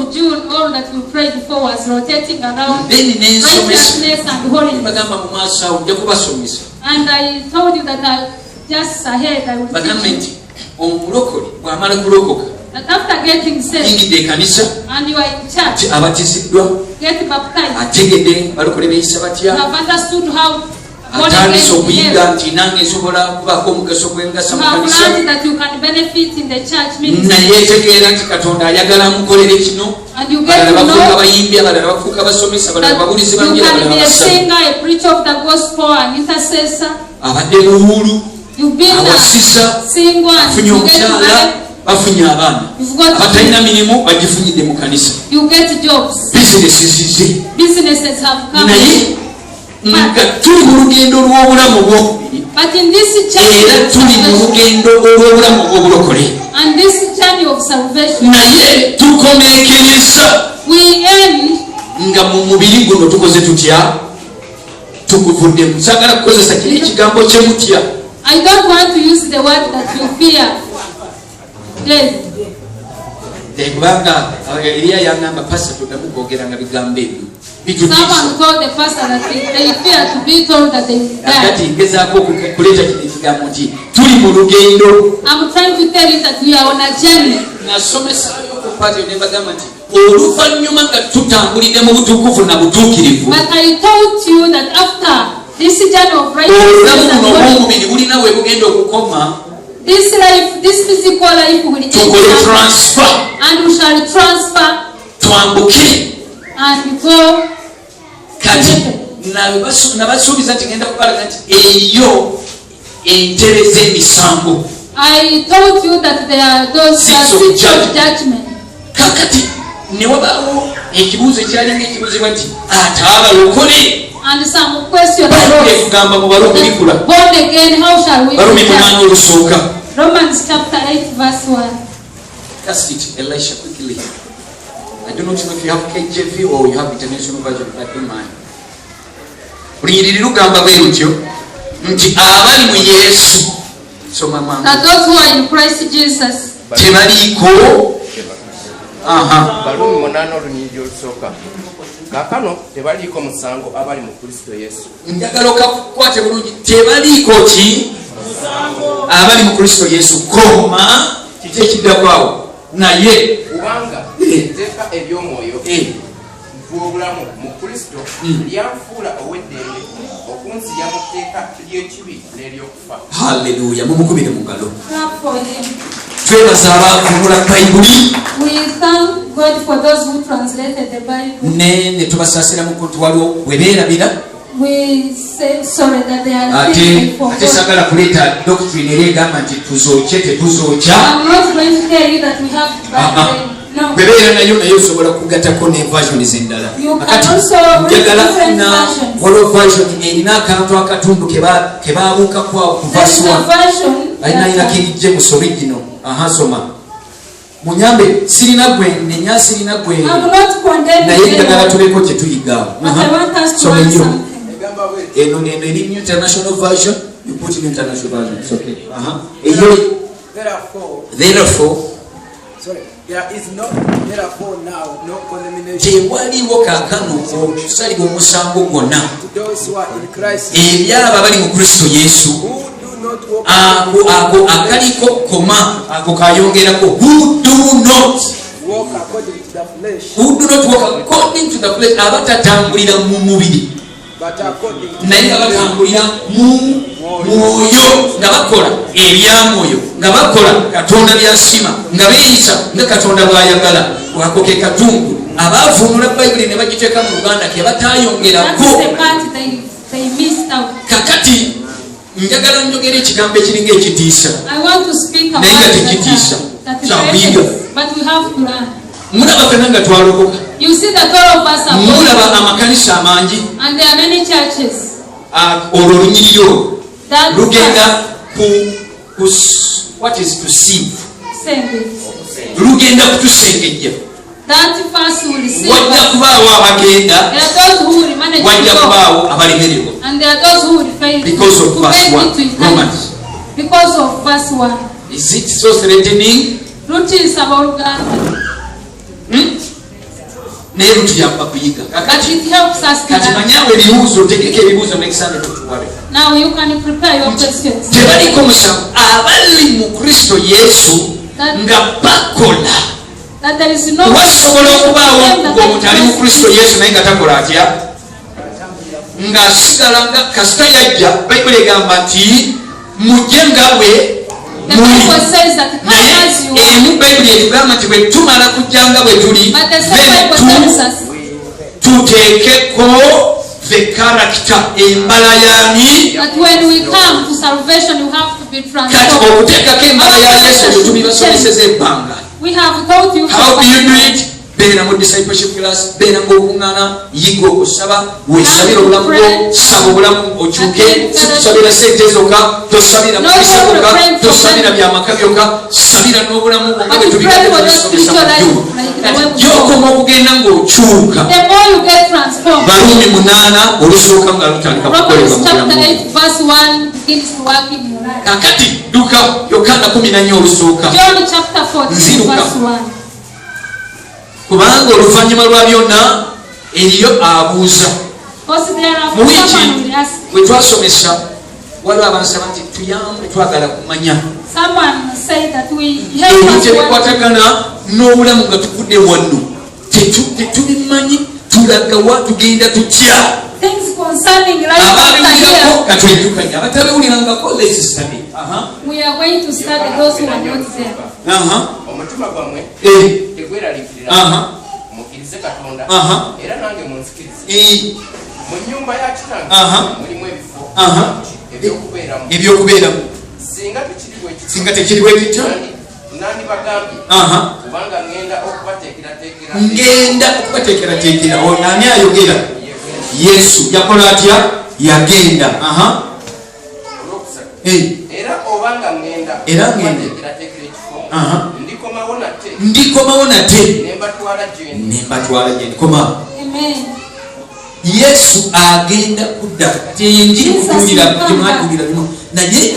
of June, all that we prayed for was rotating around righteousness and holiness. And I told you that just ahead I will teach you. That after getting saved and you are in church, get baptized, you have understood how God is you have learned that you can benefit in the church ministry. And you get to know that you can be a singer, a preacher of the gospel, an intercessor. You've been a singer and you get married. You get jobs. Businesses have come. But in this journey and this journey of salvation, we end. I don't want to use the word that you fear. Death. Someone told the pastor that they fear to be told that they die. I'm trying to tell you that we are on a journey. But I told you that after this journey of righteousness and holiness, this life, this physical life will end, and we shall transfer and go. I told you that there are those seats of judgment. And some question born again, how shall we be? Romans chapter 8 verse 1. Cast it, Elisha, quickly. I do not know if you have KJV or you have international version, but I don't mind. That those who are in Christ Jesus. Kakano tebaliko musango abali mu Kristo Yesu. Njagala okakwate bulungi tebaliko ki abali mu Kristo Yesu koma kije kiddakwawo naye kubanga teeka eby'omwoyo bw'obulamu mu Kristo lyanfuula ow'eddembe okunziya mu tteeka ly'ekibi n'ery'okufa. Hallelujah. Mumukubire mu ngalo. We thank God for those who translated the Bible. We say sorry that they are thinking for God. I'm not going to tell you that we have bad brain. No. You can also read different versions. There is a version. Munyambe sirina gwende nya sirina gwende naye ndagala tuleko kye tuyigawo so eno neno eri New International Version, you put in International Version, it's okay. Therefore there is no therefore now no condemnation tewaliwo kaakano okusalibwa omusango gwonna to those who are in Christ, ebyabo abali mu Kristo Yesu. Ako akaliko koma ako kayongerako who do not walk according to the flesh, walk according to the flesh, abatatambulira mu mubiri naye abatambulira mu mwoyo nga bakola ebyamwoyo nga bakola Katonda byasima nga beeyisa nga Katonda bw'ayagala. Wako ke katundu abavunula Bayibuli ne bagiteeka mu Luganda ke batayongerako. Kakati njagala njogera ekigambo ekiringa ekitiisa naye nga tekitiisa kyakuyiga. Mulaba fena nga twalokoka, mulaba amakanisa amangi olwo olunyiriro lugenda ku what is to sieve, lugenda kutusengejja. Wajja kubaawo abagenda, wajja kubaawo abalemererwa because of verse 1. Is it so threatening? naye lutuyamba kuyiga kati manyawe ebibuuzo otegeka ebibuuzo n'ekisande tutuwale tebaliko musango abali mu Kristo Yesu nga bakola wasobola okubaawo ng'omuntu ali mu Kristo Yesu naye nga takola atya ng'asigala nga kasita yajja Bayibuli egamba nti mujje nga bwe muli naye emu Bayibuli egamba nti bwe tumala kujja nga bwe tuli tuteekeko the character embala yani kati okuteekako embala ya Yesu ekyo tubibasomeseza ebbanga. How do you do it? Beera mu discipleship class, beera ng'okuŋŋaana, yiga okusaba, weesabira obulamu bwo, saba obulamu okyuke, si kusabira sente zokka, tosabira kulisa byokka, tosabira byamaka byokka, sabira n'obulamu bwo nga bwe tubigenda tubisomesa mu jjuma. Kati gy'okoma okugenda ng'okyuka. Baluumi 8 olusooka nga lutandika kukolebwa mu bulamu. Kakati dduka Yokaana 14 olusooka. Nziruka. Kubanga oluvannyuma lwa byonna eriyo abuuza. Mu wiiki bwe twasomesa waliwo abansaba nti tuyambe twagala kumanya ebintu ebikwatagana n'obulamu nga tuvudde wano tetubimanyi tulaga wa tugenda tutya ababiwulirako katwedukanya abatabiwulirangako let's study. We are going to study those who are not there. Omutima gwamwe tegweraliikirira mukkirize Katonda era nange munzikirize. Mu nnyumba ya Kitange mulimu ebifo ebyokubeeramu. Singa tekiriwo ekityo nandibagambye kubanga ngenda okubateekerateekera. Ono ani ayogera? Yesu yakola atya? Yagenda. Era obanga ngenda ndikomawo nate nembatwala gye ndikomawo. Yesu agenda kudda. Tenjiri kutuulira gyemwatuulira bino naye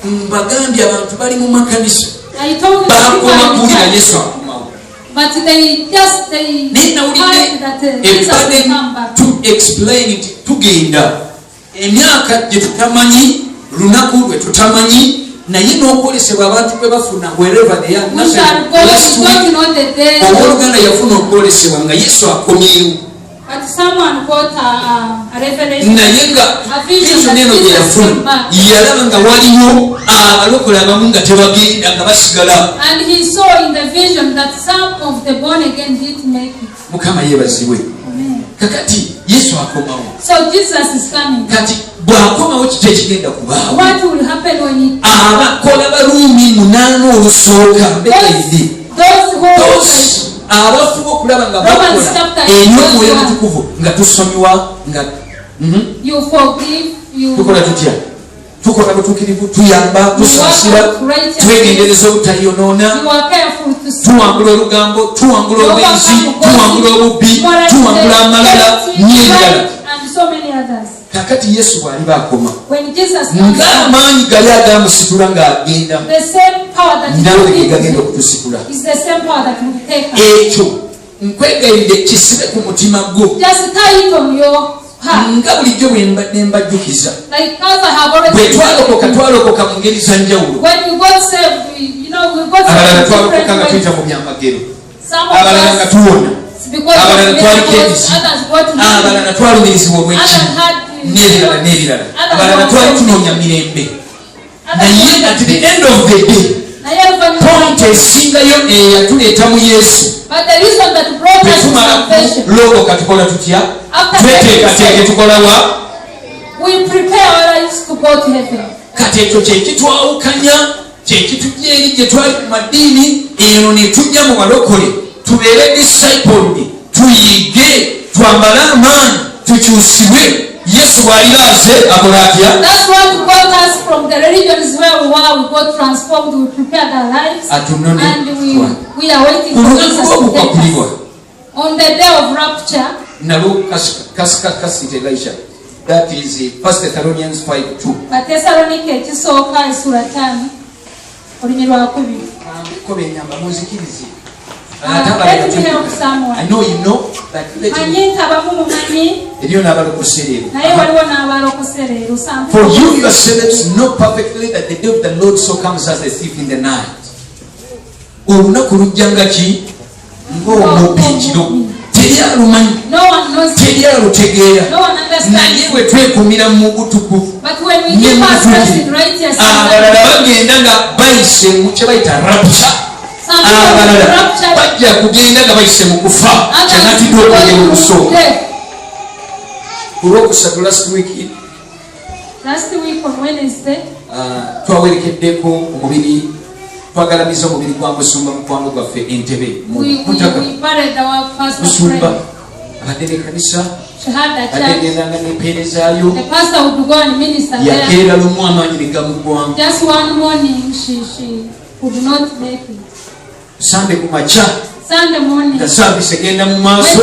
mbagambye abantu bali mu makanisa bakoma kuwulira Yesu akomawo. Naye nawulidde ebbade to explain it tugenda emyaka gye tutamanyi lunaku lwe tutamanyi naye n'okwolesebwa abantu kwe bafuna wherever they are. Owooluganda yafuna okwolesebwa nga Yesu akomyewo naye nga vision eno gye yafuna yalaba nga waliwo abalokole abamu nga tebagenda nga basigala. Mukama yeebazibwe. Kakati Yesu akomawo. Kati bw'akomawo kiki ekigenda kubaawo? Abakola Baruumi 8 olusooka beeride abafuba okulaba nga bakola eby'Omwoyo Omutukuvu nga tusomywa nga tukola tutya? Tukola butuukirivu, tuyamba, tusaasira, twegendereza obutayonoona, tuwangula olugambo, tuwangula obwenzi, tuwangula obubbi, tuwangula amalala n'ebirala. Kakati Yesu bw'ali baakoma ng'amaanyi gali agamusitula ng'agenda nawe ge gagenda okutusitula. Ekyo nkwegayirire kisibe ku mutima gwo nga bulijjo bwe mbadde mbajjukiza. Bwe twalokoka mu ngeri za njawulo. Abalala twalokoka nga tuyita mu byamagero, abalala nga tuwona, abalala twaliko ebizibu, abalala twalumirizibwa obwekibi n'ebirala, abalala twali tunoonya mirembe. Naye at the end of the day point esingayo eyatuleeta mu Yesu tetumala kulokoka tukola tutya? Tweteekateeke tukolawa? Kati ekyo kyekitwawukanya, kyekitujja eri gye twali ku maddiini, eno ne tujja mu balokole tubeere discipled, tuyige, twambale amaanyi, tukyusibwe. Yesu bw'alibaaze akola atya? Atunone ku lunaku lw'okupakulibwa nalwo kasita Elisha. That is 1 Thessalonians 5:2. I know you know. For you yourselves know perfectly that the day of the Lord so comes as a thief in the night. Olunaku lujjanga ki ng'omubbi ekiro. Teri alumanyi, teri alutegeera, naye bwe twekumira mu butukuvu ne mu butuukirivu, abalala bagenda nga bayise mu kye bayita rapture, abalala bajja kugenda nga bayise mu kufa kyenatidde okwogera okusooka. Olwokusatu last week on Wednesday, twawerekeddeko omubiri, twagalamiza omubiri gwa musumba mukwano gwaffe Entebbe musumba abadde n'ekkanisa abadde gendanga n'empeerezaayo yakeera lumu amaanyi ne gamuggwamu. Sande ku makya nga saavisi egenda mu maaso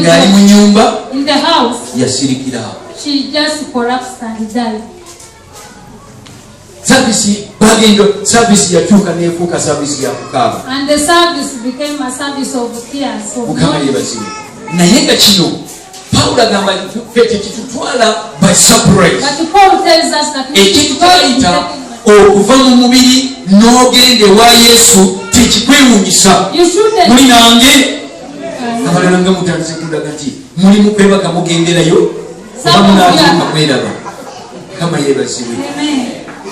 ng'ali mu nyumba yasirikirawo. Service yatuuka n'efuuka service ya kukaaba. Mukama yeebazibwe. Naye nga kino Pawulo agamba tekitutwala by surprise. Ekintu kyayita okuva mu mubiri n'ogenda ewa Yesu tekikwewuunyisa. Muli nange abalala nga mutandise kulaga nti muli mu kwebaga mugenderayo oba munaatuuka kweraba. Mukama yeebazibwe.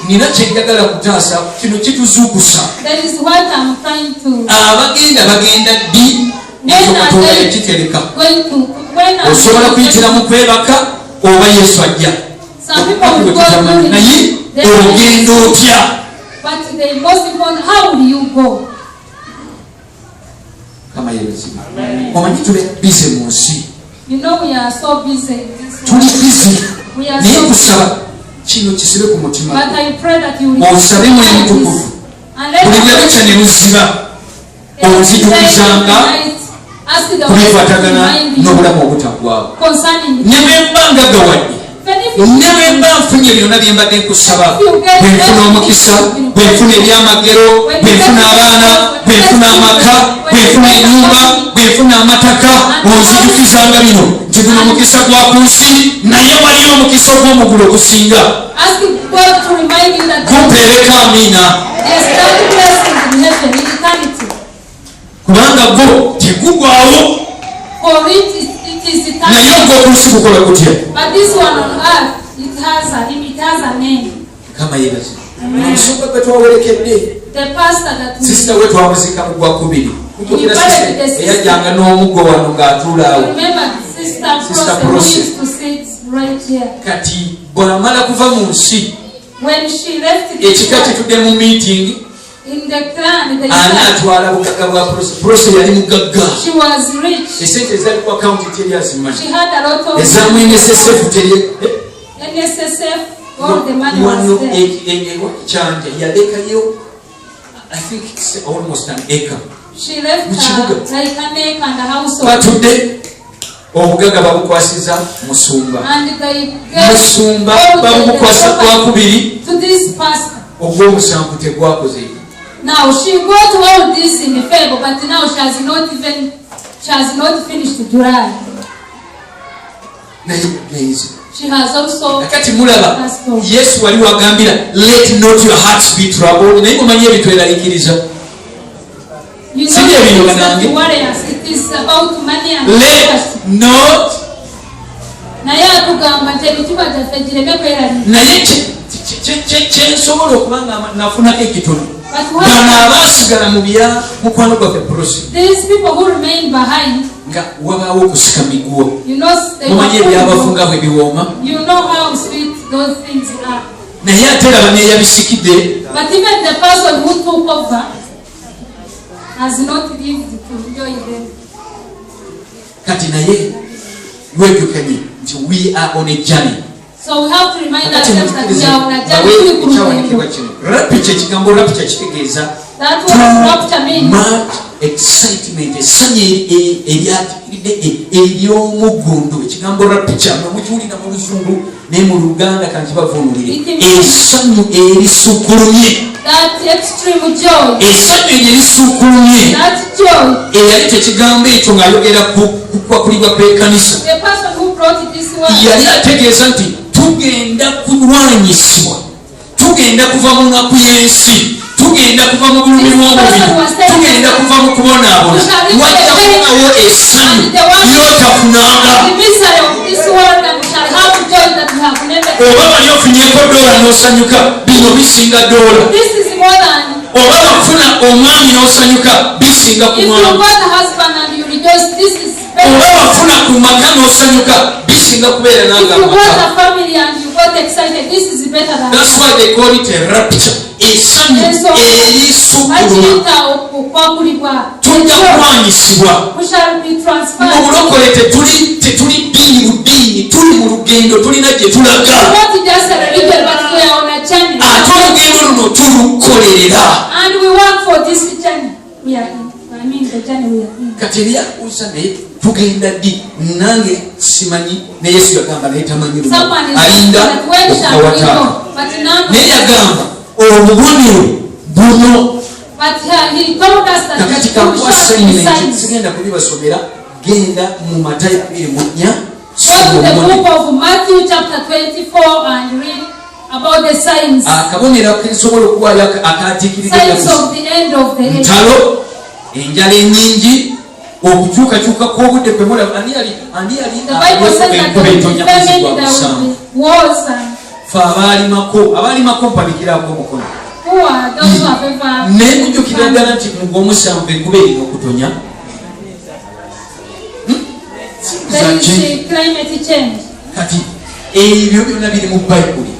Nina kyenjagala kutaasa kino kituzuukusa. Bagenda ddi Katonda yakitereka. Osobola kuyitira mu kwebaka oba Yesu ajja. Naye ogenda otya? Kama yeebazibwe. Omanyi tuli bize mu nsi. Tuli bize. Naye kusaba kino kisibe ku mutima osabe Mwoyo Mutukuvu buli lwabikya ne luziba onzijukizanga kubikwatagana n'obulamu obutaggwaawo. Ne bwe mba ngaggawadde, ne bwe mba nfunye byonna bye mbadde nkusaba, bwe nfuna omukisa, bwe nfuna ebyamagero, bwe nfuna abaana, bwe nfuna amaka, bwe nfuna ennyumba, bwe nfuna amataka, onzijukizanga bino nti guno omukisa gwa ku nsi, naye waliyo omukisa ogw'omugulu ogusinga. Gumpeereko amiina. Kubanga gwo tegugwawo naye ogw'okunsi gukola gutya. Kama yeebazibwe. Omusumba gwe twawerekedde sisita we twamuzika mu Gwakubiri. Mujjukira sisita eyajjanga n'omuggo wano ng'atuula awo. Sisita Prose. Kati bw'amala kuva mu nsi ekika kitudde mu meeting ani atwala bugagga bwa Prose yali mugagga. Esente ezali ku akawunti teri azimanyi, ezaamu NSSF teri wano kyanja yalekayo I think it's almost an acre mu kibuga. Batudde obugagga babukwasiza musumba, musumba babukwasa Gwakubiri, ogw'omusanvu tegwakoze. Now she got all this in the favor, but now she has not finished July. She has also. Nakati mulaba Yesu wali wagambira let not your hearts be troubled. Naye mumanyi ebitweraliikiriza. You know that warriors, it is about money and let not. Naye kyensobola okubanga nafunako ekitono bano abaasigala mu bya mukwano gwaffe Prose nga wabaawo okusika miguwo. Mumanyi ebyabafunga bwe biwooma, naye ate laba neeyabisikidde. Kati naye lwejjukanye nti we are on a journey. So we have to remind ourselves that we are on a journey. Rapture, ekigambo rapture kitegeeza That was rapture means. Much excitement, essanyu ery'omugundu. Ekigambo rapture mukiwulira mu Luzungu ne mu Luganda kanti bavuunulire. Essanyu erisukkulumye. That extreme joy. Essanyu erisukkulumye. That joy. Eyaleta ekigambo ekyo ng'ayogera ku kwakulibwa kw'ekkanisa. The person who brought this word. Yali ategeeza nti tugenda kulwanyisibwa, tugenda kuva mu nnaku y'ensi, tugenda kuva mu bulumi bw'omubiri, tugenda kuva mu kubonaabona, wajja kubawo essanyu ly'otafunanga. Oba bali ofunyeko $1 n'osanyuka, bino bisinga $1. Oba bafuna omwami n'osanyuka, bisinga ku mwami. Oba bafuna ku maka n'osanyuka, bisinga kubeera nange amaka. That's why they call it a rapture. Essanyu erisukkuluma. Tujja kulwanyisibwa. Mu bulokole tetuli ddiini buddiini, tuli mu lugendo, tulina gye tulaga. Ate olugendo luno tulukolerera. Kati ebyakuusa naye tugenda ddi? Nange simanyi, ne Yesu yagamba naye tamanyi luno, alinda okukawataaka. Naye yagamba obubonero buno. Kakati kakuwa assignment, sigenda kubibasomera, genda mu Matayo 24. Akabonero akensobola okuwaayo akatiikirira ntalo, enjala ennyingi, okukyukakyuka kw'obudde kwe mulaba. Ani yali enkuba etonya kuzigwa musanvu? Fe abaalimako mpabikirako omukono. Naye mujjukira ddala nti mu gw'omusanvu enkuba erina okutonya. Kati ebyo byonna biri mu Bayibuli.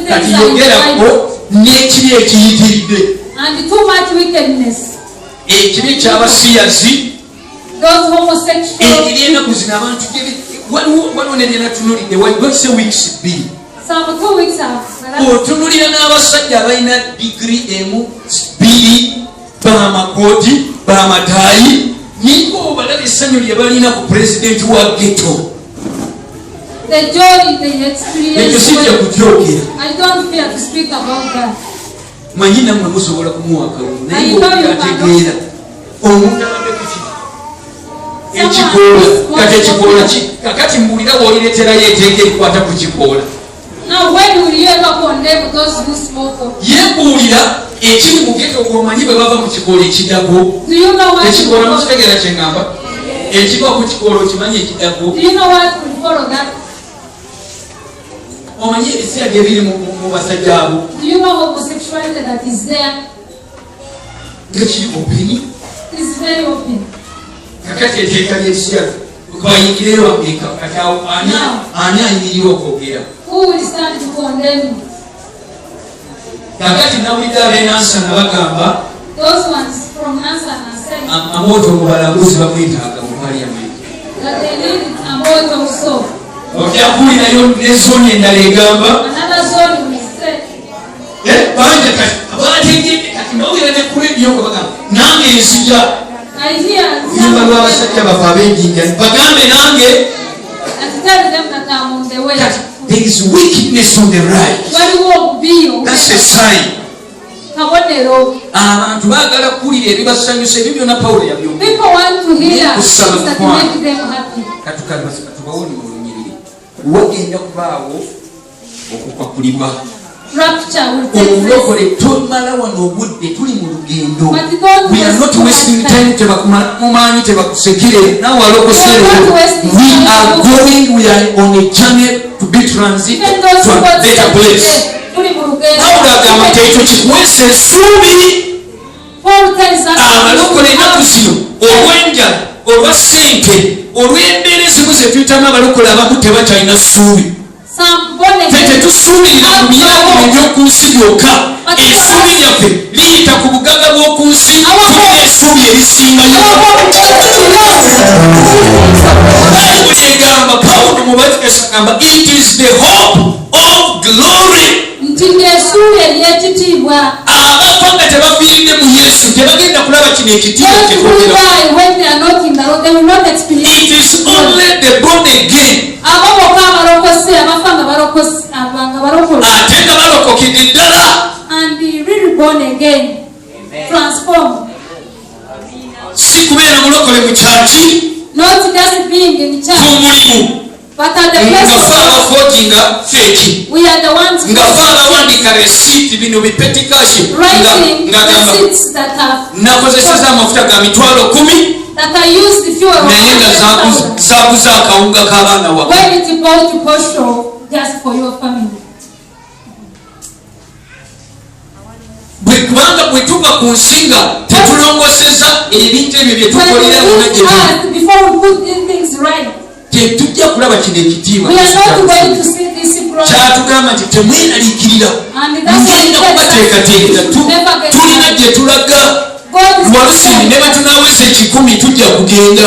Kati yogerako n'ekibi ekiyitiridde. Ekibi ky'abasiyazi, eri ennaku zino abantu waliwo nebyenatunulidde, walibase weeks 2. Otunulira n'abasajja abalina digiri 1, 2, bamakooti, bamataayi, ninga obalaba essanyu lye balina ku pulezidenti wa ghetto. Ekyo sijja kukyogera. Manyi nammwe musobola kumuwa kalulu, naye ategeera omuntu abadde ekikoola. Kati ekikoola kakati mbuulira w'olireeterayo eteeka erikwata ku kikoola. Yebuulira ekiri mu ghetto gw'omanyi bwe bava mu kikoola ekidago. Ekikoola mukitegeera kye ngamba? Ekiva ku kikoola okimanyi ekidago? Omanyi ebiseera byebiri mu basajja abo? Nga kiri openi. Kakati eteeka ly'ekisyalu bayingireyo Amerika, kati awo ani ayimirira okwogera? Kakati nawulidde ab'enansana bagamba Amoto mu balaguzi bamwetaaga mu Parliament. Ojja kuwulirayo ne zooni endala egamba banja kati abategedde kati nawulira ne ku rediyo nga bagamba nange ensija oluyimba lw'abasajja bafe ab'enjinja bagambe nange. There is wickedness on the right. That's a sign. Abantu baagala kuwulira ebibasanyusa, ebyo byonna Pawulo yabyogera. Katubawone mu lunyiriri. Wagenda kubaawo okukwakulibwa. Omulokole tomala wano obudde, tuli mu lugendo. We are not wasting time. Tebakumanyi tebakusekere nawe walokosere. We are on a journey to be transited to a better place. Pawulo agamba nti ekyo kikuweesa essuubi. Abalokole ennaku zino olw'enjala, olwa ssente, olw'embeera ezimu ze tuyitamu abalokole abamu tebakyalina ssuubi. Tetusuubirira ku byalo eby'oku nsi byokka. Essuubi lyaffe liyita ku bugagga bw'oku nsi, tulina essuubi erisingayo. Bayibuli egamba, Pawulo mu Baefeso agamba, it is the hope of glory. Abafa kubanga tebafiiridde mu yesu tebagenda kulaba kino ekitiibwa it is only the born again ate nga balokokedde ddala si kubeera mulokole mu kyaki kumulimu nga fe abafootinga feeki nga fe abawandika resiiti bino bipetikashi ngagamba nakozeseza amafuta ga mitwalo 10 naye nga zaguza akawunga k'abaana wabe kubanga bwe tuva ku nsinga tetulongoseza ebintu ebyo bye tukolera wona gye tetujja kulaba kino ekitiibwa kyatugamba nti temweraliikirira ngenda kubateekateekera tulina gye tulaga lwalusimbi ne batunaweza 10 tujja kugenda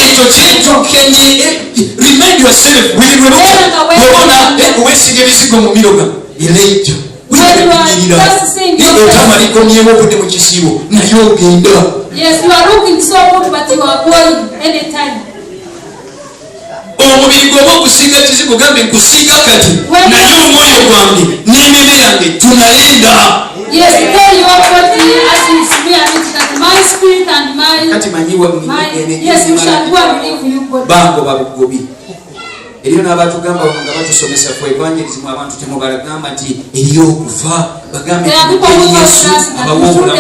ekyo kyentokenye remind yourself buli lwebona owesiga ebizigo mu miroga era ekyo otamaliko obudde mu kisiibo naye ogenda omubiri gwoba okusinga kizigo gambe nkusinga kati naye omwoyo gwange n'emere yange tunayenda kati manyibango babugobi eriyo n'abatugamba nga batusomesa kwegwanyirizibwa abantu temubalagamba nti eriyo okufa bagambe yesu abawomula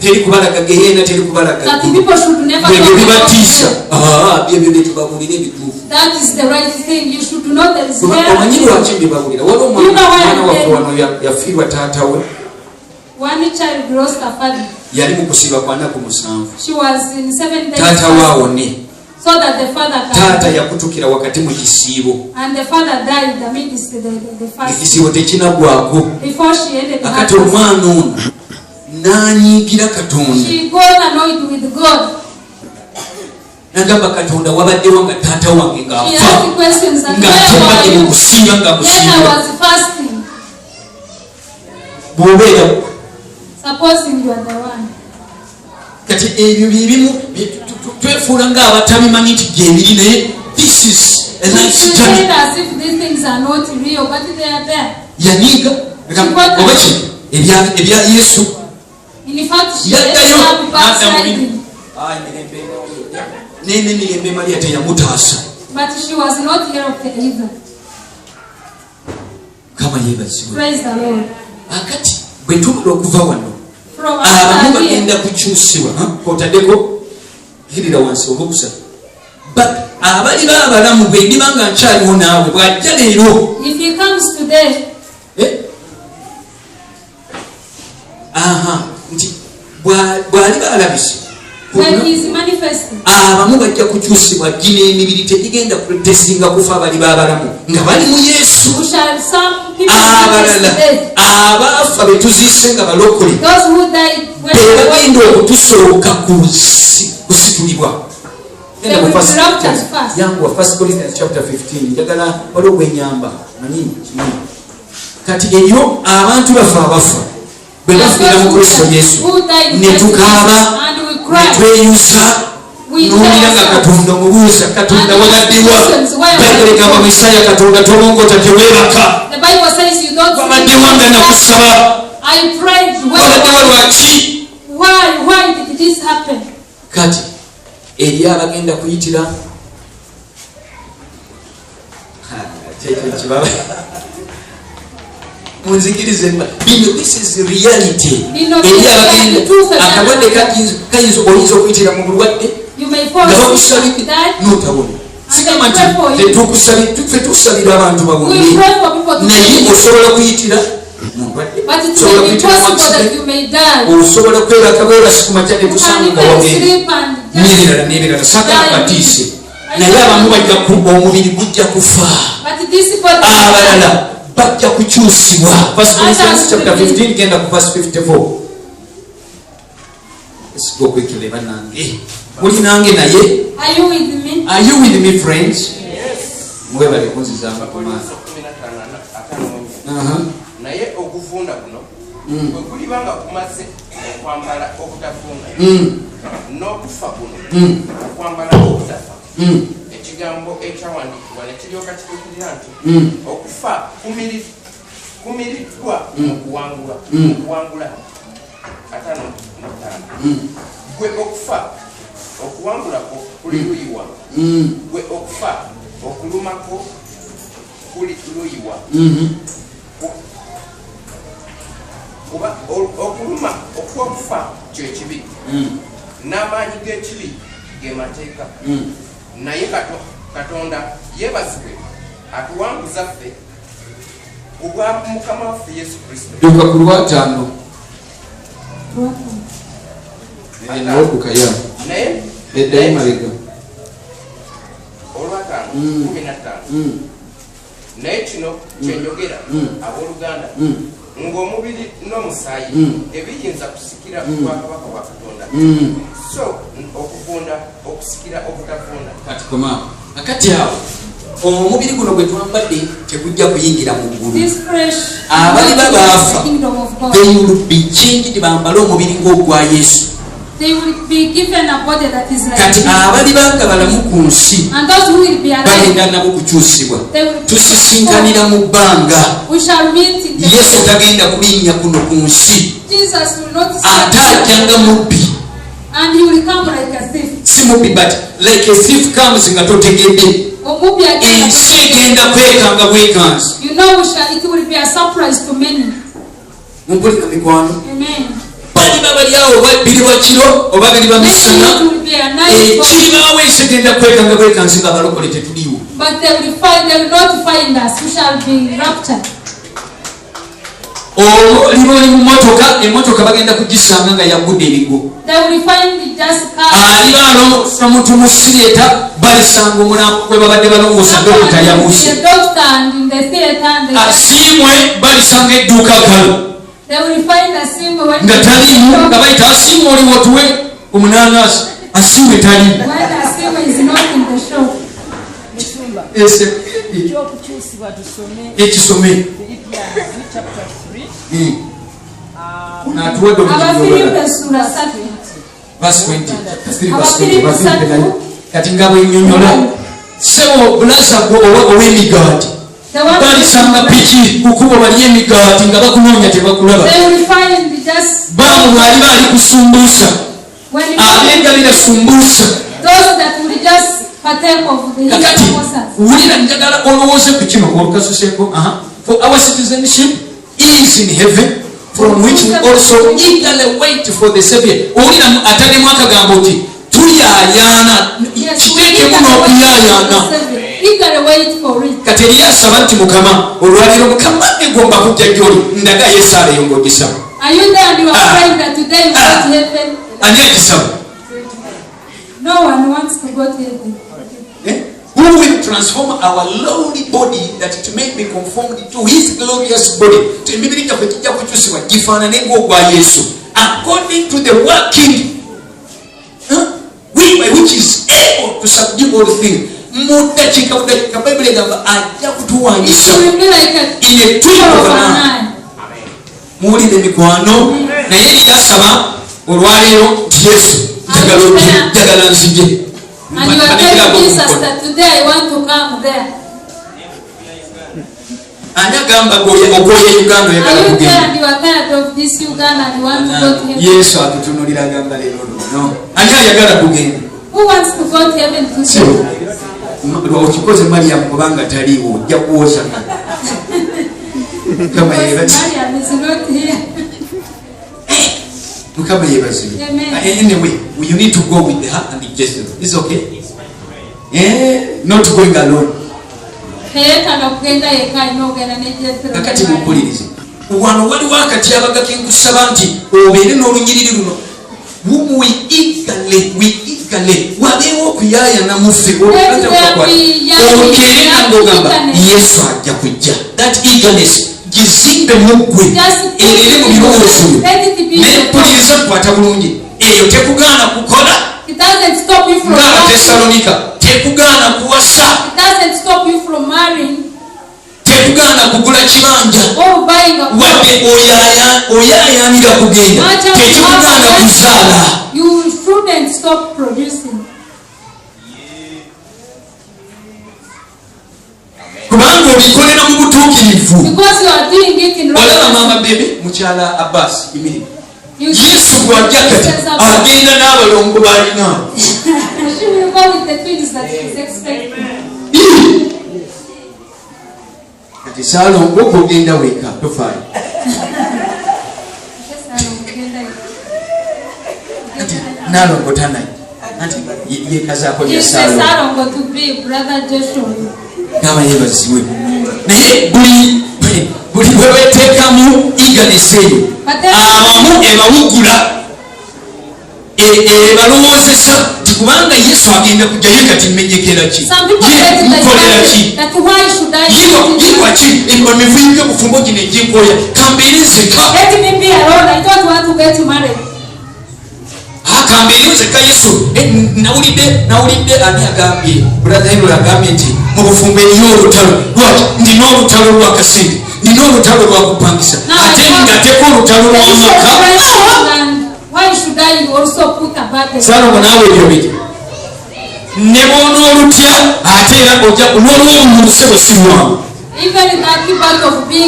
teri kubalaga gehena teri kubalaga ebyo bibatiisa byebyo byetubabulira ebituufu omanyi lwaki mbibabulira wali omwana waffe wano yafiirwa taata we yali mu kusiiba kwa nnaku 7 taata waawone taata yakutukira wakati mu kisiibo ekisiibo tekinagwako akati omwana ono nanyiigira katonda nagamba katonda wabaddewo nga taata wange ngaafa ngaatembadde mu kusiiba nga musiiba bwobeera kati ebyo byebimu twefuula ng'abatabimanyi nti gyebiri naye this is a life journey yanyiiga oba kino ebya yesu yaddayo n'emirembe Mariya teyamutaasa kama yeebazibwe akati bwe tumala okuva wano abamu bagenda kukyusibwa otaddeko hirira wansi oba okusatu abali baabalamu bwe ndiba nga nkyaliwo naawe bw'ajja leero nti bw'ali baalabise abamu bajja kukyusibwa gina emibiri tegigenda tesinga kufa abali baabalamu nga bali mu yesu abalala abaafa be tuziise nga balokole bebagenda okutusooka kusitulibwa yanguwa 1 Corinthians chapter 15 njagala waliwo gwenyamba manyi kimanyi kati eyo abantu bafe abafa bwe bafiira mu Kristo Yesu ne tukaaba ne tweyusa n'owulira nga Katonda omubuuza Katonda wabaddewa Bayibuli egamba mu Isaaya Katonda tolongota teweebaka wabaddewa nga nakusaba wabaddewa lwaki kati eri abagenda kuyitira munzikirize bino this is reality eri abagenda akabonde kayinza oyinza okuyitira mu bulwadde nga bakusabidde notabona sigamba nti tetusabira abantu bawone naye osobola kuyitira osobola kuyitira osobola kweraka bwerasi ku makya netusanga nga wagenda n'ebirala n'ebirala sakala batiise naye abamu bajja omubiri gujja kufa abalala bajja kukyusibwa 1 Corinthians chapter 15 genda ku verse 54 esiko kwekele banange muli nange naye are you with me friends mwebale kunzizanga ku maaso naye naye okuvunda kuno bwe kulibanga kumaze okwambala okutafunda n'okufa kuno okwambala okutafa ekigambo ekyawandikibwa ne kiryoka kituukirira nti okufa kumiriddwa mu kuwangula 5:5 gwe okufa okuwangulako kuli luyiwa gwe okufa okulumako kuli luyiwa kuba okuluma okwokufa kyekibi n'amaanyi g'ekibi ge mateeka naye katonda yeebazibwe atuwanguza ffe kubwa mukama waffe yesu kristo duka ku lwataano nawe kukaya naye eddayo mabega olwataano 15 naye kino kyenjogera abooluganda ng'omubiri n'omusaayi ebiyinza kusikira bwakabaka bwa katonda so okuvunda okusikira obutavunda kati koma akati awo omubiri guno gwe twambadde tegujja kuyingira mu ggulu abali babaafa they will be changed bambale omubiri ng'ogwa yesu kati abali banga balamu ku nsi bagenda nabo kukyusibwa tusisinkanira mu bbanga yesu tagenda kulinnya kuno ku nsi ate ajjanga mubbi si mubbi but like a thief comes nga totegedde ensi egenda kwekanga bwekansi mumpulira mikwano bali babali awo biri wakiro oba biri bamisana ekiribaawo ensi egenda kwekanga bwekansi nga balokole tetuliwo liba oli mu motoka emotoka bagenda kugisanga nga yagudde ebigo aliba alongosa muntu mu siyeta balisanga omulambo gwe babadde balongosa dokita yabuse asiimwe balisanga edduuka galo nga taliimu nga bayita asiimwe oliwo tuwe omunanasi asiimwe taliimu ekisome natuwadde kati nga bwenyonyola sebo bulaza ow'emigaati balisanga piki kukuba bali emigaati nga bakunoonya tebakulaba baamu bwali baali kusumbuusa abengalira sumbuusa kakati wulira njagala olowooze ku kino olukasuseeko for our citizenship is in heaven from which we also eagerly wait for the Savior. Owulira atalimu akagambo ti tuyayaana kiteekemu n'okuyayaana kati eriyo asaba nti mukama olwaliro mukama egomba kujja gyoli ndaga yesu aleyongogesa ani agisaba who will transform our lowly body that it may be conformed to his glorious body. Emibiri gyaffe kijja kukyusibwa gifaanane ng'ogwa yesu according to the working by which is able to subdue all things. Mudakiika bayibuli egamba ajja kutuwanyisa in a twinkle of an eye. Muwulire mikwano naye eryasaba olwaleero nti yesu njagala nzije. And you are telling Jesus that today I want to come there. Ani agamba ogoye Uganda oyagala kugenda. And you are tired of this Uganda and you want to go to heaven. Yesu atutunulira agamba leero no. Ani ayagala kugenda. Who wants to go to heaven today? Okikoze Mariam kubanga taliiwo ojja kuwosha. Kama yebazi. Mariam is not here. Mukama yebazibwe. Anyway, you need to go with the heart and the gesture. It's okay? Not going alone. Kakati mumpulirize. Wano waliwo akati abagake nkusaba nti obeere n'olunyiriri luno. We eagerly wabeewo okuyaayana muffe olukere nangogamba yesu ajja kujja. That eagerness gizimbe muggwe erere mu birowoozo nempuliriza nkwata bulungi eyo tekugaana kukola ng'Abatesalonika tekugaana kuwasa tekugana kugula kibanja wadde oyayanira kugenda tekikugana kuzaala kubanga obikolera mu butuukirivu. Olaba mama bebe mukyala Abbas imiri Yesu bw'ajja kati agenda n'abalongo b'alina. Kati Saalongo ogenda weka tofaayo. Kati Naalongo tanayi anti yekazaako lya Saalongo n'aba yeebazibwe naye buli bwe weteekamu eagerness eyo abamu ebawugula ebalowoozesa nti kubanga Yesu agenda kujjayo kati mmenyekera ki mukolera ki yigwa ki emivuyo bufumbo gino eginkoya kambeere nzeka kambeere nzeka Yesu nawulidde ani agambye brother Hebron agambye nti mu bufumbo eriyo olutalo lwaki ndina olutalo lwakasente nina olutalo lwakupangisa ate ngateeka olutalo lw'amaka. Saalongo naawe ebyo biri ne bw'onoolutya ate era n'olw'omuntu bwe sirwamu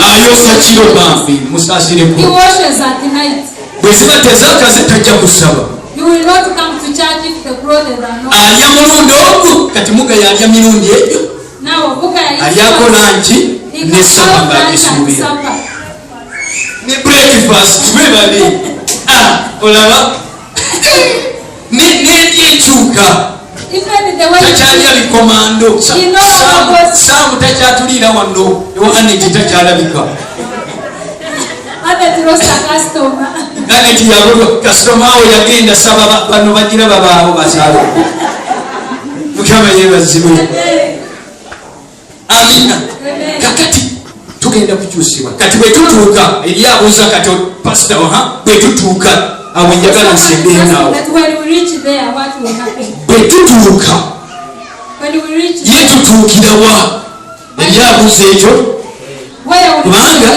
ayosa kiro bambi musaasireko bwe ziba tezaakaze tajja kusaba alya mulundi ogwo kati mugaya alya mirundi egyo alyako lanki nesaba ng'agisuubira ne breakfast bebali olaba n'ebyekyuka takyalya bikomando saamu takyatulira wano ewaneti takyalabika aneti yabulwa kasitoma awo yagenda saba bano bagira babaawo basaalo mukama yeebazibwe amina. Kakati tugenda kukyusibwa kati bwe tutuuka eri abuuza kati pasita bwe tutuuka awo njagala nsembeyo naawe bwe tutuuka ye tutuukirawa eri abuuza ekyo kubanga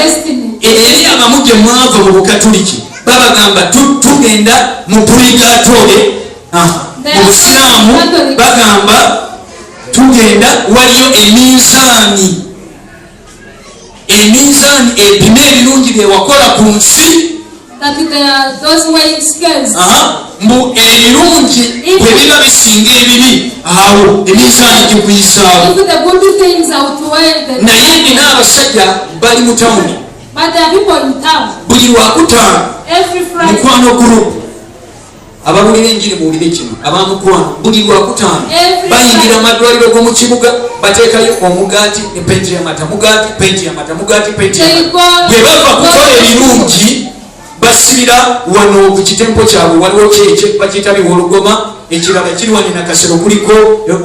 eri abamu gye mwava mu bukatuliki babagamba tugenda mu purigatore mu busiraamu bagamba tugenda waliyo eminzaani epima ebirungi byewakola ku nsi mbu ebirungi bwe biba bisinga ebibi awo eminzaani gikuyisaawo naye nina abasajja bali mu tawuni buli lwakutaano mukwano gurupu ababulira enjiri muwulire kino abamukwano buli lwakutaano bayingira amadwaliro g'omu kibuga bateekayo omugaati ne penti y'amata mugaati penti y'amata mugaati penti y'amata bwe bava kukola ebirungi basibira wano ku kitempo kyabwe waliwo kyekye bakiyita biwolugoma ekirala kiri wano nakasero kuliko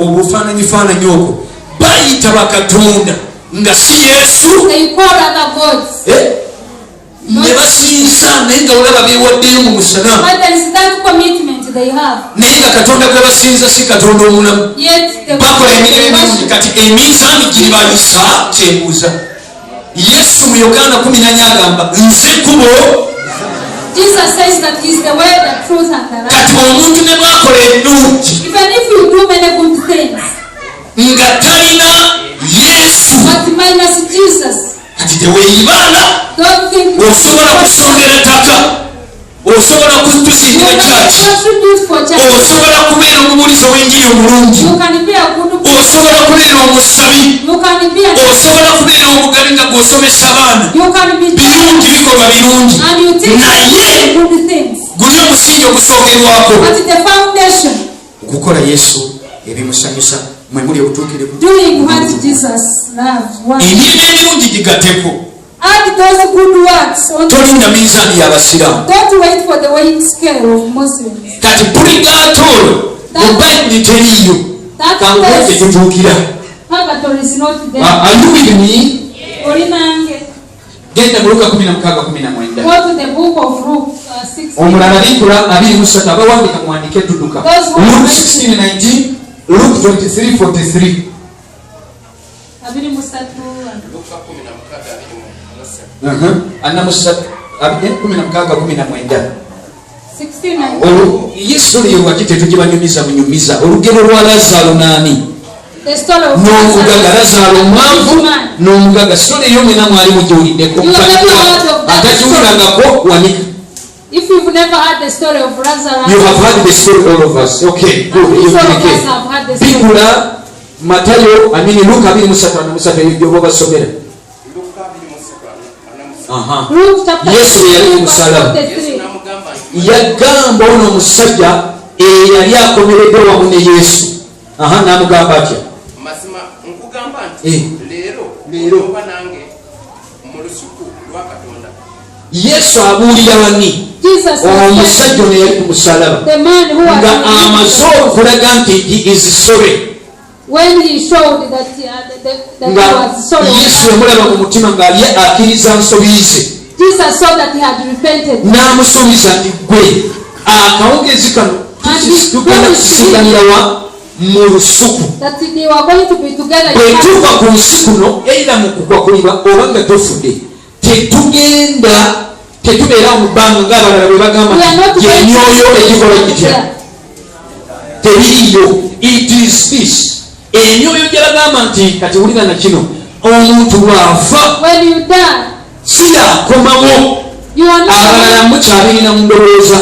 obufaananyifaananyi okwo bayita bakatonda nga si Yesu ne basinza naye nga olaba beewaddeyo mu musana naye nga katonda gwe basinza si katonda omulamu bakola emirimu emirungi kati eminzaani giribayisa kyebuuza Yesu mu Yokaana 14 agamba nze kkubo kati omuntu ne bwakola ebirungi nga talina Yesu kati teweeyibaala osobola kusongera ttaka osobola kutusingira kyaki osobola kubeera omubuulizi w'enjiri omulungi osobola kubeera omusabi osobola kubeera omugabi nga gw'osomesa abaana birungi bikolwa birungi naye guli omusingi ogusookerwako okukola Yesu ebimusanyusa mwe muli obutuukirivu emirimu emirungi gigateko tolinda minzaani y'abasiraamu kati purigatolo mu bayibuli teriiyo kankwete tutuukira ayubirimi genda mu Luka 16:19 omulala linkula 23 abawandika muwandike tudduka Luke 16:19 Luke 23:43 anamusatu 16:19 yesu lwaki tetugibanyumiza bunyumiza olugero lwa Lazaro nani n'omugaga Lazaro mwanvu n'omugaga sitole eyo mwena mwali mugiwuliddeko atagiwulirangako wanika. If you've never heard the story of Lazarus, you have heard the story, all of us. Okay, good. You can Bibula Matayo, Luka 23:3 yoboba somera. Luke chapter 3. Yagamba ono musajja eyali akomeredde wamu ne Yesu. N'amugamba atya. Mazima nkugamba nti leero oba nange mu lusuku lwa Katonda. Yesu abuulira bani omusajja ono yali ku musalaba nga amaze okulaga nti he is sorry. When he showed that he was sorry, Yesu yamulaba mu mutima ng'ali akkiriza nsobi ze. Jesus saw that he had repented. N'amusuubiza nti gwe akawungezi kano tugenda kusiganira wa mu lusuku. Bwe tuva ku nsi kuno era mu kugwa kuliba oba nga tofudde tetubeera mu bbanga ng'abalala bwe bagamba emyoyo egikola gitya teriiyo. It is this emyoyo gye bagamba nti kati wulira na kino omuntu bw'afa si yakomawo abalala mukyabirina mu ndowooza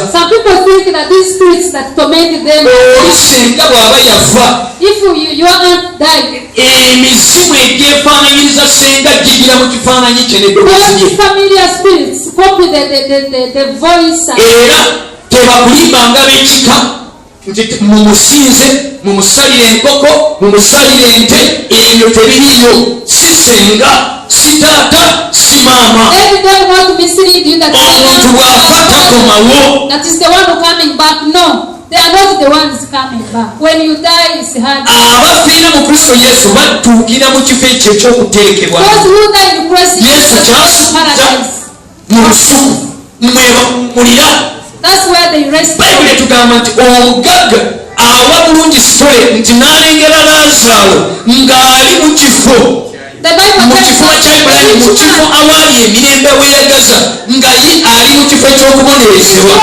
oli senga bw'aba yafa emizimu egyefaananyiriza senga gigira mu kifaananyi kye n'eddoboozi era tebakulimbanga b'ekika nti mumusinze mumusalire enkoko mumusalire ente ebyo tebiriyo. Si senga si taata si maama omuntu bw'afa takomawo. They are not the ones coming back. When you die, it's hard. Abafiira mu Kristo Yesu batuukira mu kifo ekyo eky'okuteekebwa. Yesu kyasuubiza mu lusuku mwebawummulira. Bayibuli etugamba nti omugagga awa bulungi sitole nti n'alengera Lazaro ng'ali mu kifo mu kifuba kya Ibulayimu, mu kifo awaali emirembe weeyagaza nga ye ali mu kifo ekyokubonerezebwa.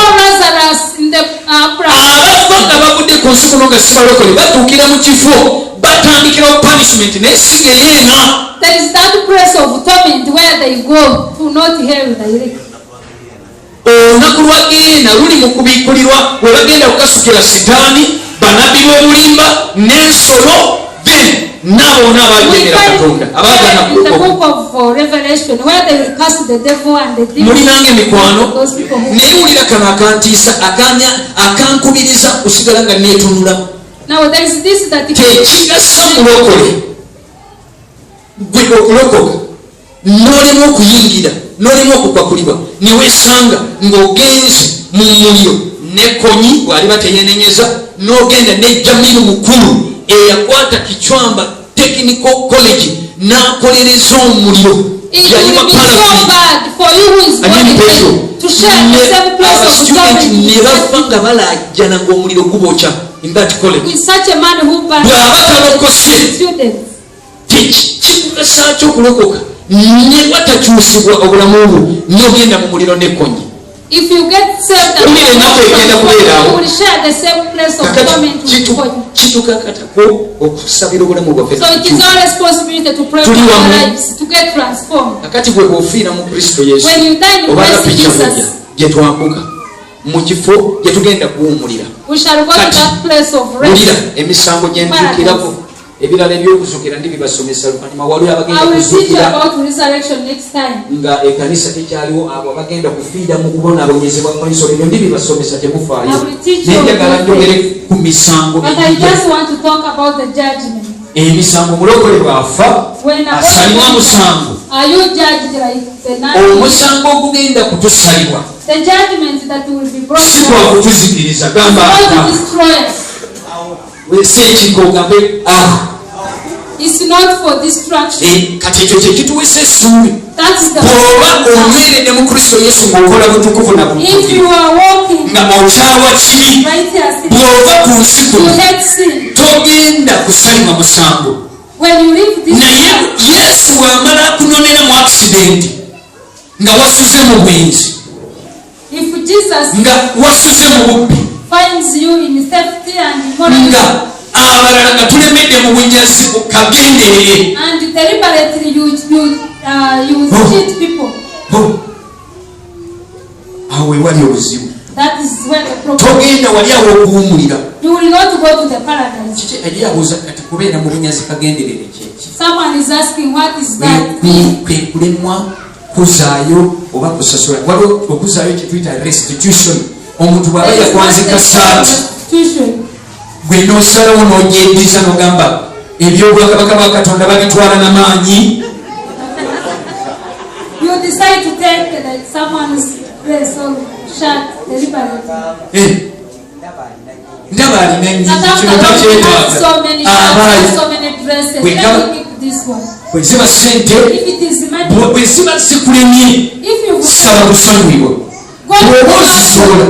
Abafa nga bagudde ku nsi kuno nga si balokole batuukira mu kifo batandikirawo punishment naye si geyeena. There is that place of torment where they go to not hear direct. Olunaku lwagenda luli mu kubikkulirwa we bagenda kukasukira sitaani bannabbi b'obulimba n'ensolo then n'aboona abaajeemera Katonda abaagana mulinanga emikwano naye wulira kano akantiisa akankubiriza kusigala nga neetunulamu. Tekigasa mulokole gwe okulokoka n'olema okuyingira n'olema okukwakulibwa ne weesanga ng'ogenze mu muliro n'ekkonyi bw'aliba teyenenyeza n'ogenda ne Jamiru mukulu eyakwata Kichwamba Technical College n'akolereza omuliro yayiwa abastudenti ne bafa nga balajjana ng'omuliro gubokya in that college. Bw'aba talokose tekikugasa ky'okulokoka ne watakyusibwa obulamu bwo n'ogenda mu muliro n'ekkonyi. If you get saved, you will share the same place of torment with God. So it is our responsibility to pray for our lives, to get transformed. When you die in Christ Jesus, we shall go to that place of rest. Ebirala ebyokuzukira ndi bibasomesa luvannyuma waliwo abagenda kuzukira nga ekkanisa tekyaliwo abo abagenda kufiira mu kubonaabonyezebwa Kristo. Ebyo ndi bibasomesa temufaayo naye njagala njogere ku misango. Emisango mulokole bw'afa asalibwa musango. Omusango ogugenda kutusalibwa si gwa kutuzikiriza gamba wesekikogambe It's not for destruction. Kati ekyo kyekituweesa essuubi bw'oba onyweredde mu Kristo Yesu ng'okola butukuvu na butuukirivu nga okyawa kibi bw'ova ku nsi kuno togenda kusalibwa musango. Naye Yesu bw'amala akunonera mu accidenti nga wasuze mu bwenzi nga wasuze mu bubbi nga abalala nga tulemedde mu bunyazi kagenderere awo wewali obuzibu togenda wali awo okuwumulira kiki eri abuuza kati kubeera mu bunyazi kagenderere kyeki kwe kulemwa kuzaayo oba kusasula waliwo okuzaayo kyetuyita restitution omuntu bwaba yakwanzika saati gwe nosalawo nojendiza nogamba ebyobwakabaka bwa katonda babitwala n'amaanyi ndaba alina kino takyetaaga bweziba sente bweziba zikulemye saba kusanyuibwa bwoba ozisobola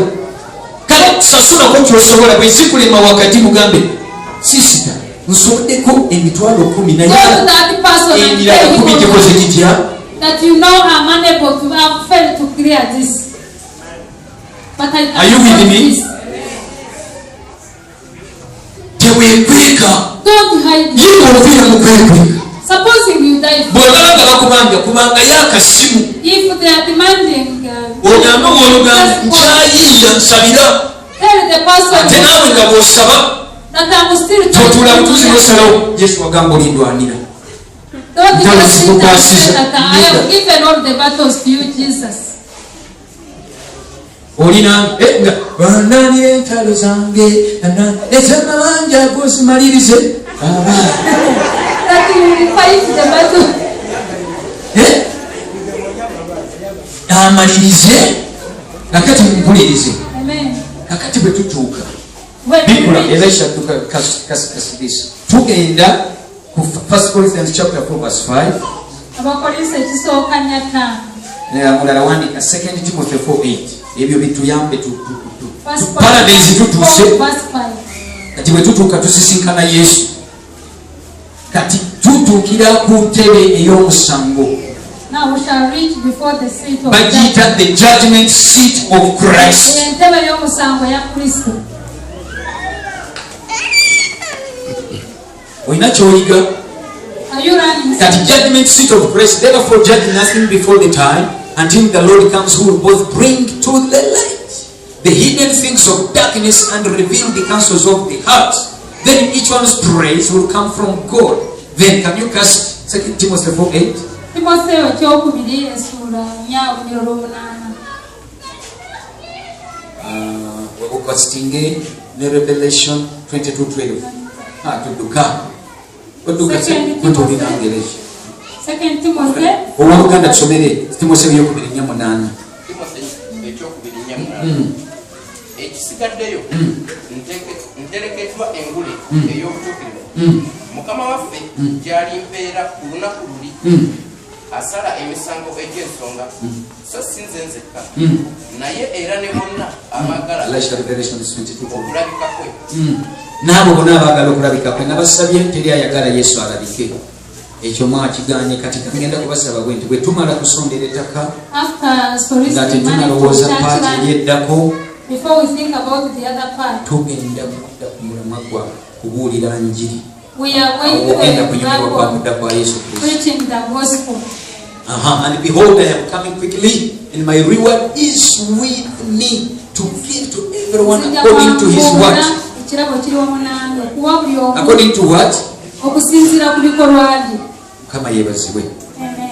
kale kusasulako kyosobola bwezikulema wakati mugambe sisita nsoboddeko emitwalo 10 naye emirala 10 gikoze kitya Are you with me? Tewekweka yiwo ovira mukwekweka bwolaba nga bakubanja kubanga yakasimu ogambe woolugamba nkyayiiya nsabira ate naawe nga bwosaba totula butuuzi bwosalawo yesu wagamba olindwanira ntalo zikukwasiza olina nga bandanira entalo zange ezamabanja gozimalirize amalirize kakati mpulirize kakati bwe tutuuka bikula elisha kasibisa tugenda ku 1 Corinthians chapter 4 verse 5 abakolinso ekisookanya 5 mulala wandika 2 Timothy 4:8 ebyo bituyambe paradise tutuuse kati bwe tutuuka tusisinkana yesu kati tutuukira ku ntebe ey'omusango bagiyita the judgment seat of Christ. Oyina kyoyiga kati judgment seat of Christ, therefore judge nothing before the time until the Lord comes, who will both bring to the light the hidden things of darkness and reveal the counsels of the heart. Then each one's praise will come from God. Then can you cast 2 Timothy 4:8? Casting Revelation 22:12. Tuduka. Second Timothy. Owaganda tusomere Timothy byokubiri nya munana. Ekisigaddeyo ntereketwa engule ey'obutuukirivu mukama waffe gyali mbeera ku lunaku luli asala emisango egy'ensonga so si nze nzekka naye era ne bonna abaagala okulabika kwe n'abo bonna abaagala okulabika kwe nabasabye teri ayagala yesu alabike ekyo mwakiganye kati kagenda kubasaba bwe nti bwe tumala kusondera ettaka nga tetunalowooza paati eryeddako tugenda kudda ku mulamwa gwa kubuulira njiri ogenda kunyumirwa kwa kudda kwa yesu kristo. And behold, I am coming quickly, and my reward is with me to give to everyone according to his what? According to what? Kama yebazibwe.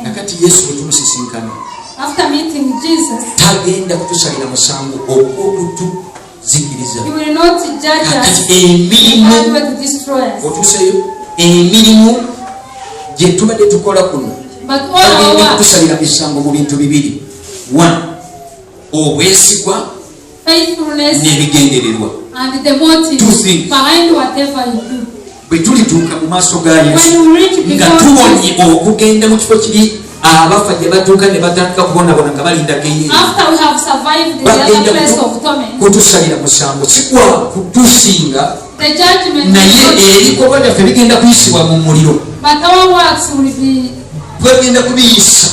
Nakati Yesu wetumusisinkana. After meeting Jesus, tagenda kutusalira musango okutuzikiriza. He will not judge us emirimu and destroy us. Otuseyo emirimu gye tubadde tukola kuno tagenda kutusalira misango mu bintu bibiri. 1. Obwesigwa n'ebigendererwa. And the motive behind whatever you do. Bwe tulituuka mu maaso ga Yesu nga tubonye okugenda mu kifo kiri abafa gye batuuka ne batandika kubonabona nga balinda bagenda kutusalira musango sikwa kutusinga naye ebikolwa byaffe bigenda kuyisibwa mu muliro bagenda kubiyisa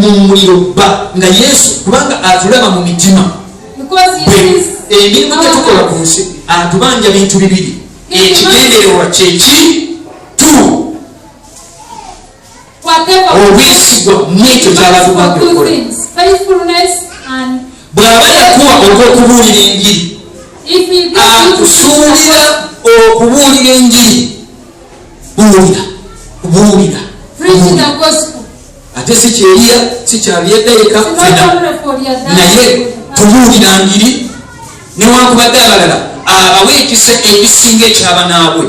mu muliro bba nga Yesu kubanga atulaba mu mitima emirimu gyetukola ku nsi atubanja bintu bibiri ekigendererwa kyeki obwesigwa mwekyo kyabatubange okukola bw'aba yakuwa ogw'okubuulira enjiri akusuulira okubuulira enjiri buulira ate si kyeriya si kyabyedayika naye tubuulira njiri newankubadde abalala abaweekisa ekisinga ekyabanaabwe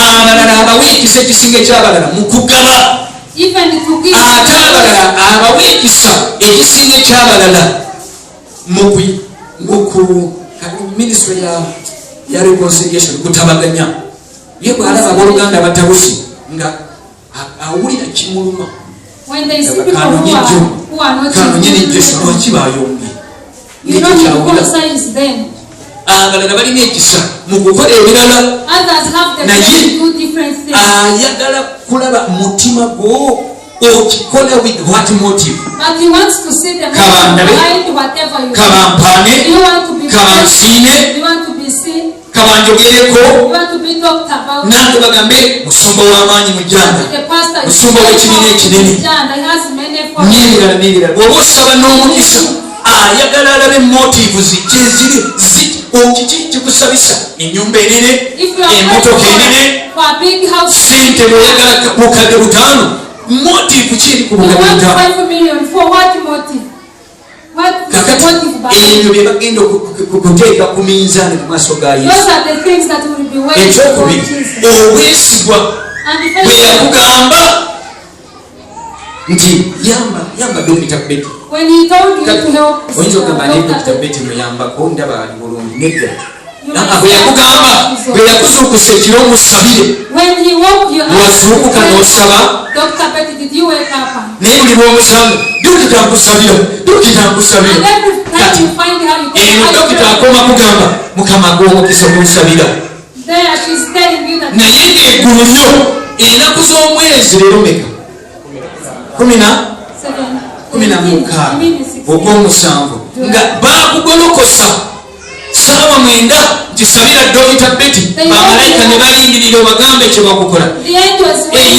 abalala abaweekisa ekisinga ekyabalala mu kugaba ate abalala abaweekisa ekisinga ekyabalala minisitule ya reconciliation kutabaganya ye bw'alaba abooluganda abatawusi nga awulira kimuluma kanonye nejjesu lwaki bayombye abalala balina ekisa mu kukola ebirala naye ayagala kulaba mutima gwo okikola with what motive kabampaane kabansiine kabanjogereko nange bagambe musumba w'amaanyi mu jjanda musumba w'ekibiina ekinene n'ebirala n'ebirala bw'oba osaba n'omukisa ayagala alabe motives kyeziri okiki kikusabisa ennyumba enene emmotoka enene sente bweyagala bukadde 5 motive kiri ku bukadde 5 ebyo bye bagenda okuteeka ku minzaani mu maaso ga Yesu ekyokubiri obwesigwa bwe yakugamba nti yamba Dr. Betty oyinza okugamba ne Dr. Betty muyambako ndaba ali bulungi nedda bwe yakugamba bwe yakuzuukusa ekiro omusabire wazuukuka n'osaba naye buli lw'omusanga dokita nkusabira kati eno dokita akoma kugamba mukama gw'omukisa omunsabira naye ng'eggulu nnyo ennaku z'omwezi leero meka 16 ogw'omusanvu nga bakugolokosa saawa 9 ntisabira Dr. Betty bamalayika ne balindirira obagambe ekyo bakukola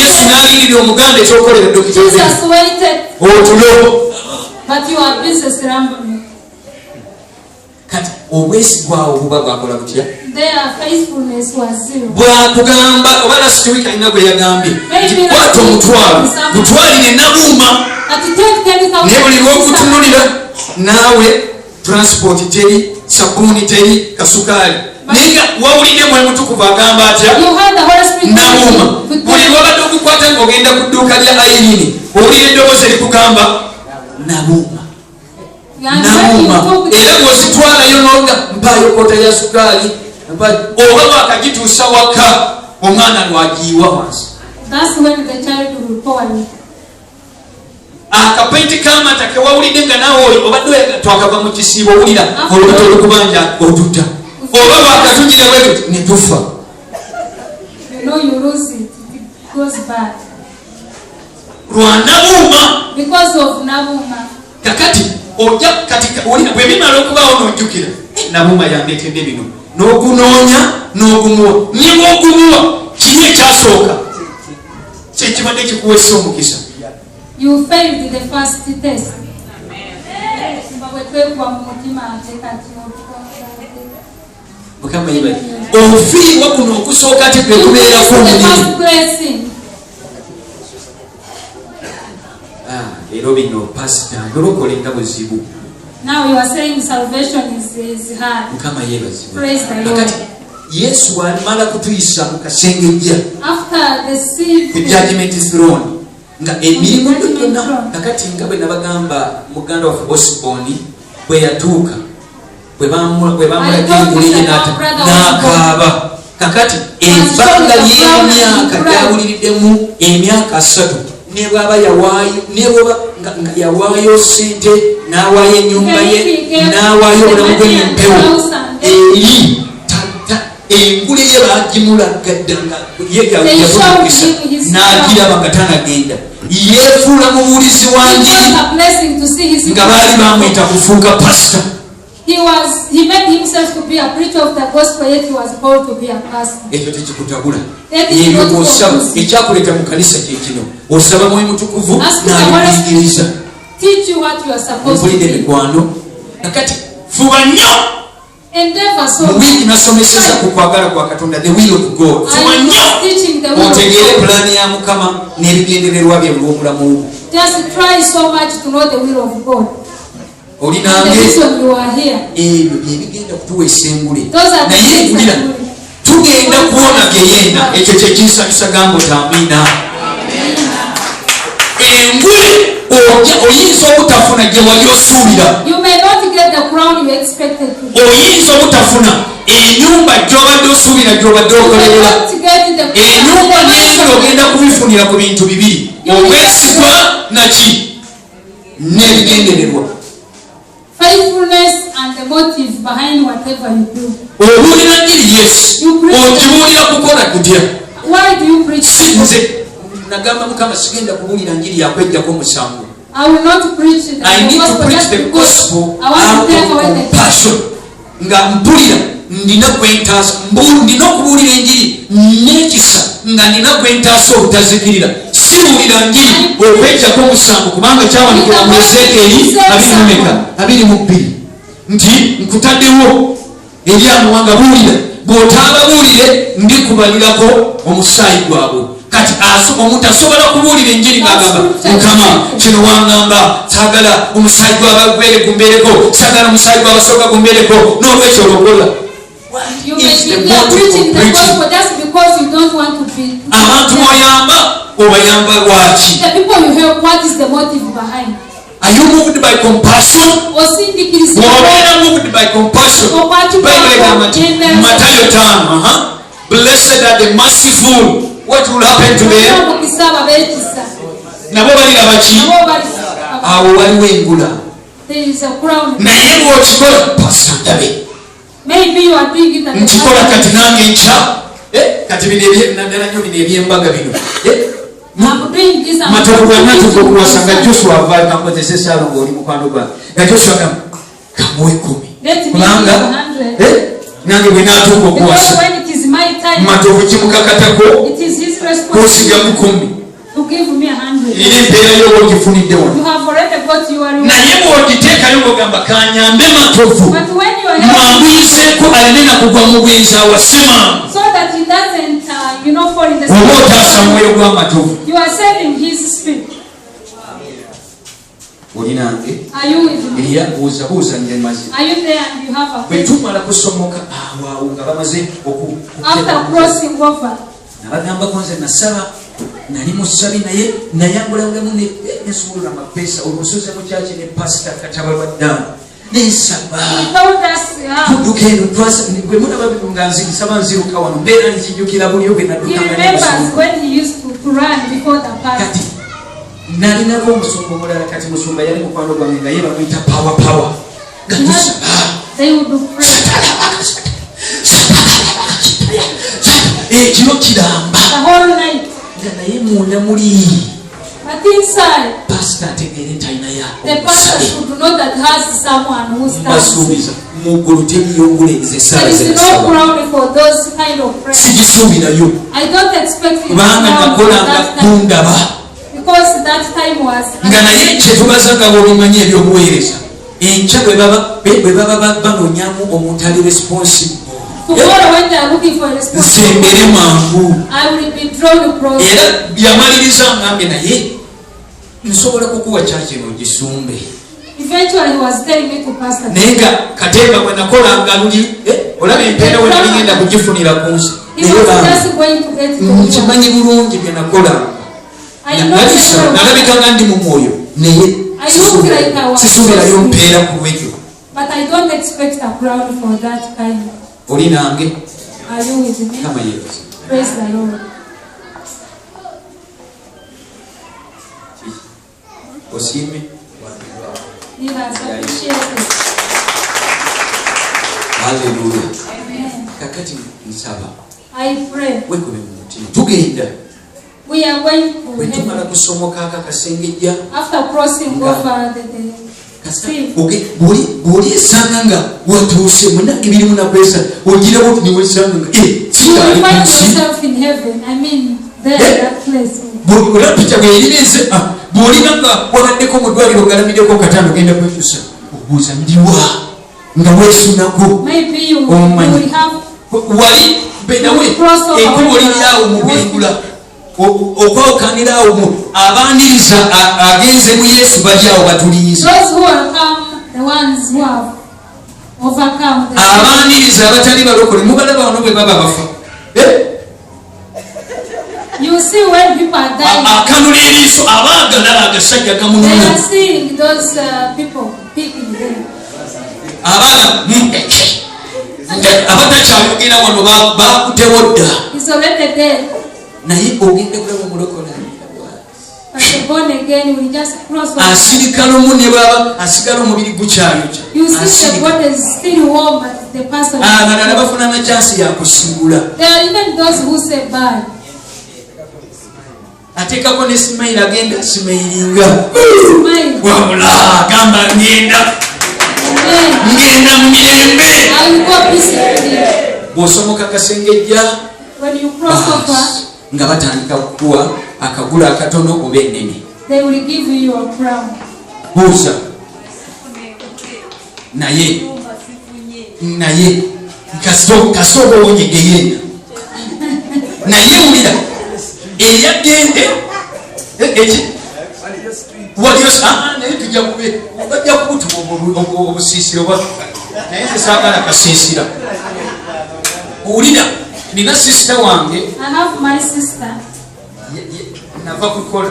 Yesu n'alindirira omugambe ekyokolera Dr. Betty otulo kati obwesigwawo buba bwakola butya bwakugamba oba last week alina gwe yagambye kwata omutwalo mutwalire nabuuma naye buli lwokutunulira naawe transport teri sabuni teri kasukaali naye nga wawulidde mwe mutukuvu agamba atya nabuuma buli lwabadde okukwata ng'ogenda ku dduuka lya ayinini owulira eddoboozi erikugamba nabuuma era bw'ozitwalayo nonga mpaayo kota ya sukaali oba wakagituusa waka omwana lwagiyiwa wansi akapainti kamata kewawulidde nga nawe oyo obadde twakava mu kisiibo owulira olubuto olukubanja otutta oba wakatugira bwetuti ne tufa lwanabuuma kakati ojja katika bwe bimala okubaawo n'ojjukira nabuuma yandeetedde bino n'ogunoonya n'ogumuwa ne bw'ogumuwa kiri ekyasooka kyekibadde kikuweesa omukisa You failed the first test. ofiibwa kuno okusooka ate kwe kubeerako omulimu era bino pasita ndolokole nga buzibu mukama yeebazibwa Yesu wamala kutuyisa mu kasengejja ku judgment throne nga emirimu gyonna kakati nga bwe nabagamba muganda waffe Osborne bwe yatuuka bwe bamulaga enguleye n'akaaba kakati ebbanga ly'emyaka gyawuliriddemu emyaka 3 ne bwaba yawaayo sente n'awaayo ennyumba ye n'awaayo obulamu bwe mu mpewo eri engule ye bagimulagadanga yeyawulisa n'agiraba nga tanagenda yeefuula mubuulizi wanjiri nga baali bamwita kufuuka pasita. He made himself to be a preacher of the gospel, yet he was called to be a pastor. Ebyo osaba ekyakuleeta mu kanisa kyekino osaba Mwoyo Mutukuvu n'abiyigiriza. Teach you what you are supposed to do. Mikwano nakati fuba nnyo mubiri nasomeseza ku kwagala kwa Katonda, the will of God. Fuba nnyo otegeere pulaani ya Mukama n'ebigendererwa bye mu bulamu. Just try so much to know the will of God. Olinange ebyo byebigenda kutuweesa engule naye engulira tugenda kuwona geyenda. Ekyo kyekinsanyusa gamba otamiina. Engule oyinza obutafuna gye wali osuubira, oyinza obutafuna enyumba gy'obadde osuubira gy'obadde okolerera. Enyumba n'engule ogenda kubifunira ku bintu bibiri: obwesigwa naki n'ebigendererwa. Faithfulness and the motive behind whatever you do. Obuulira njiri Yesu ogibuulira kukola kutya? Why do you preach? Nze nagamba Mukama sigenda kubuulira njiri yakwejjako musango. I will not preach the I need to preach the gospel out of compassion. Nga mpulira ndina kwentaasa ndina okubuulira enjiri n'ekisa nga ndina kwentaasa obutazikirira. Sibuulira njiri okwejjako musango kubanga kyawandiikibwa mu Ezeekeri 22 nti nkutaddewo eri amawanga buulira, bw'otaababuulire ndikubalirako omusaayi gwabwe. Kati omuntu asobola kubuulira enjiri ng'agamba Mukama kino wangamba saagala omusaayi gw'abagwere gumbeereko, saagala omusaayi gw'abasooka gumbeereko, n'olwekyo olokola. Abantu b'oyamba obayamba lwaki? Are you moved by compassion? Wabera moved by compassion. Matthew 5. Blessed are the merciful. What will happen to them? Nabo baliraba ki? Awo waliwo engula. Naye bw'okikola pastor ndabe. Nkikola kati nange nkya. Kati bino naddala nnyo bino ebyembaga bino. Matovu gonna tukuwasanga Joshua avaayo kamukozesa ekyalo ng'oli mukwano gwange. Nga Joshua kamuwe 10. Kubanga nange bwe naatuuka okuwasa matovu kimukakatako kusigamu 10. Era empeera yo ogifunidde wano. Naye bw'ogiteekayo ng'ogamba kanyambe matovu mwanguyiseeko aleme na kugwa mu bwenzi awasema. Oba otaasa mwoyo gw'amatovu. Olinange era buuzabuuza nje maze bwe tumala kusomoka awo nga bamaze nabagambako nze nasaba nali musabi naye nayambulangemu nesobola amapeesa olusozi mukyaki ne pasita Katabalwaddamu nensaba tudduka eno gwe mulaba nga nsaba nziruka wano mbeera nzijjukira buliyo bwe naddukangakati nalinako omusumba omulala kati musumba yali mukwano gwange nga ye bamuyita pawa nga tusaba ekiro kiramba nga naye munda muli pasita ategeere talina yambasuubiza muggulu teriyonguleriza esaala sigisuubirayo kubanga nakolanga kundaba nga naye kyetubaza nga bwobimanyi ebyobuweereza enkya bwe baba banonyamu omuntu ali responsible nsembere mangu era yamaliriza ngambe naye nsobola kukuwa kyakino gisumbe naye nga katemba bwe nakolanga luli olaba empeera we nabigenda kugifunira ku nsi nkimanyi bulungi bye nakolanga nalabikanga ndi mu mwoyo naye sisuubirayo mpeera ku lwekyo. Oli nange kama yesu osiime haleluya. Kakati nsaba I pray. Tugenda. We are going to after crossing over the sea. Buli esanga nga watuuse munange birimu na presa ogirawo niwesanga you find yourself in heaven. I mean there that place. Olapita bwerineze bwolina nga wabaddeko mu ddwaliro galamiddeko katano genda kwekyusa obuuza ndiwa nga weesunako omanyi wali benawe ekkubo liryawo mu bengula okwawukanirawo abaniriza agenze mu Yesu balyawo batuliyiza abaniriza abatali balokole mubalaba wano bwe baba bafa you see when people are dying akanula eriiso abaagala agasajja gamunona they are seeing those people picking them abaana abatakyayogera wano bakutewo dda is already dead naye ogende kulaba mulokole asirikala omu ne baba asigala omubiri gukyayokya abalala bafuna nakyansi yakusiibula ateekako ne simairi agenda simairinga wabula agamba ngenda mu mirembe bw'osomoka kasengejja nga batandika kukuwa akagula akatono oba ennene buuza naye kasooba owonyegeyeena naye wulira eyagende naye bajja kubutuma obusiisiro naye tesaagala kasiisira owulira nina sisita wange nava kukola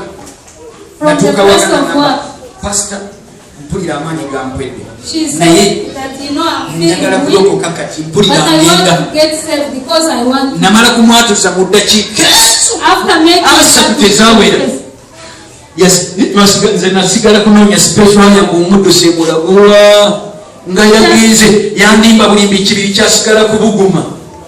natuuka wagana pasita mpulira amaanyi gampwedde naye njagala kulokoka kati mpulira ngenda namala kumwatuza mu ddakiika asatu tezawera nze nasigala kunoonya special yange omuddusi emulagowa nga yagenze yandimba bulimbi kibiri kyasigala kubuguma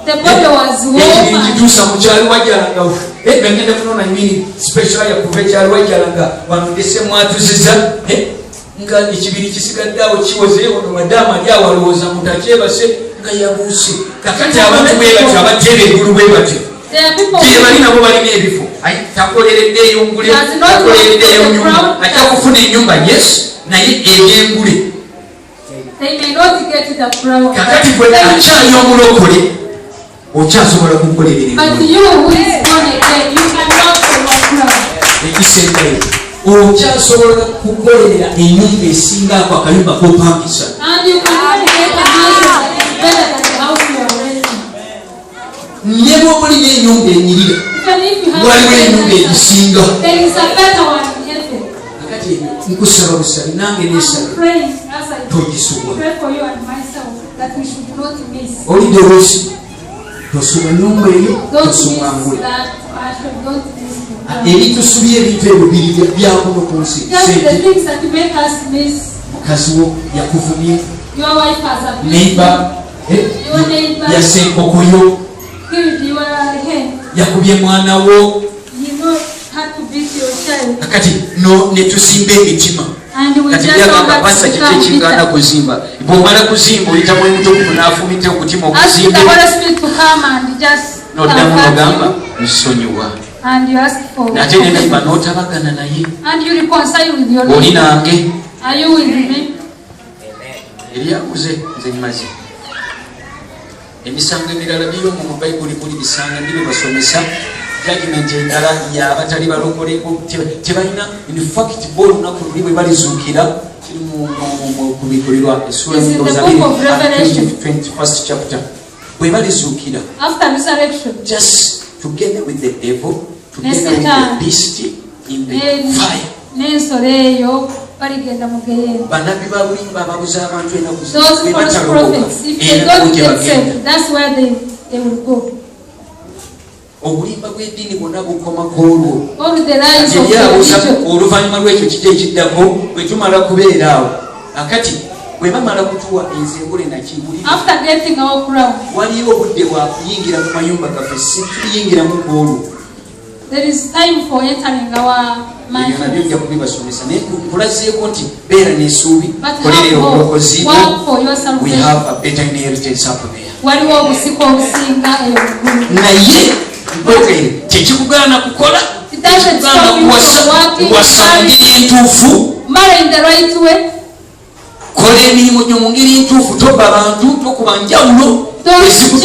ekituusa mukyali wajalanga gagenda kunona mini special yakuva ekyali wajalanga wanondese mwatuziza nga ekibiri kisigaddeawo kiwoze ono madamu ali awo alowooza mutakyebase nga yabuuse kakati abantu bwe batyo abateera eggulu bwe batyo bali nabo balina ebifo takoleredde eyongule takoleredde eyonyumba ajja kufuna ennyumba yes naye egyengule kakati gwe akyali omulokole okyasobola kukolerera ekisembayo okyasobola kukolerera enyumba esingaako akayumba kopangisa nye bwomulina enyumba enyirira waliwo enyumba egisinga kakati nkusaba busabi nange nesaba togisubwa olidde lwosi tosubwa nyumba eyo tosubwa ngule ebitusubye ebintu ebyo biri byakuno ku nsi mukazi wo yakuvumye neiba yase enkokoyo yakubye mwana wo kakati netusimba emitima kati byagamba pasa kiki ekingana kuzimba bwomala kuzimba oyitamu emutukumu n'afumita okutima okuzimba noddamu nogamba nsonyiwa ate nenaiba n'otabagana naye oli nange eryakuze nze mmaze emisango emirala byomu mu bayibuli muli bisanga ndibibasomesa judgment endala yabatali balokoleko tebalina infact bo olunaku luli bwe balizuukira kubikulirwa essula 21st chapter bwe balizuukira just together with the devil together with the beast in the fire n'ensolo eyo baligenda mu geyeena bannabbi ba bulimba ababuza abantu enaku obulimba bw'eddiini bwonna bukomako olwo oluvannyuma lw'ekyo kijja ekiddako bwe tumala kubeera awo akati bwe bamala kutuwa enzengule nakimulira after getting our crown, waliyo obudde bwa kuyingira mu mayumba gaffe situyingiramu bwolu. There is time for entering our ebyo nabyo mansion. nja kubibasomesa naye nkulazeeko nti beera n'essuubi But kolerera have obulokozi hope, work for your we salvation. have a better inheritance up there. Waliwo obusiko obusinga eby'eggulu. naye mpokere tekikugaana kukola It doesn't tekikugaana stop you kuwasa from working, kuwasa mu ngeri entuufu marry in the right way. kola emirimu gyo mu ngeri entuufu toba bantu tokuba njawulo Don't ezikutu